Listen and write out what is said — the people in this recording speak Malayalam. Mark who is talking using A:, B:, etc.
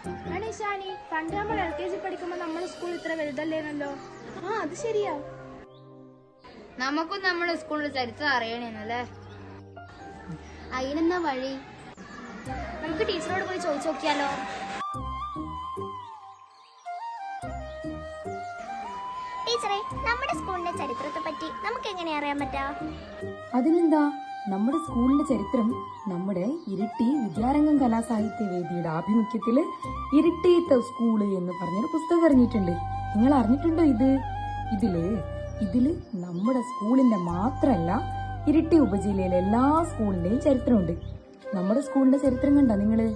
A: ഷാനി, പണ്ട് നമ്മൾ LKG പഠിക്കുമ്പോ നമ്മുടെ സ്കൂൾ ഇത്ര വലുതല്ലേനല്ലോ. അത് ശരിയാ.
B: നമുക്കും നമ്മുടെ സ്കൂളിന്റെ ചരിത്രം അറിയണേന്നല്ലേ.
A: അതിനെന്താ വഴി? നമുക്ക് ടീച്ചറോട് പോയി ചോദിച്ചു നോക്കിയാലോ?
C: ടീച്ചറെ, നമ്മുടെ സ്കൂളിന്റെ ചരിത്രത്തെ പറ്റി നമുക്ക് എങ്ങനെ അറിയാൻ പറ്റാ?
D: അതിനെന്താ, നമ്മുടെ സ്കൂളിന്റെ ചരിത്രം നമ്മുടെ ഇരിട്ടി വിദ്യാരംഗം കലാസാഹിത്യ വേദിയുടെ ആഭിമുഖ്യത്തില് ഇരിട്ടിത്തെ സ്കൂള് എന്ന് പറഞ്ഞൊരു പുസ്തകം ഇറങ്ങിയിട്ടുണ്ട്. നിങ്ങൾ അറിഞ്ഞിട്ടുണ്ടോ ഇതില് നമ്മുടെ സ്കൂളിന്റെ മാത്രല്ല ഇരിട്ടി ഉപജില്ലയിലെ എല്ലാ സ്കൂളിന്റെയും ചരിത്രമുണ്ട്. നമ്മുടെ സ്കൂളിന്റെ ചരിത്രം കണ്ടോ നിങ്ങള്?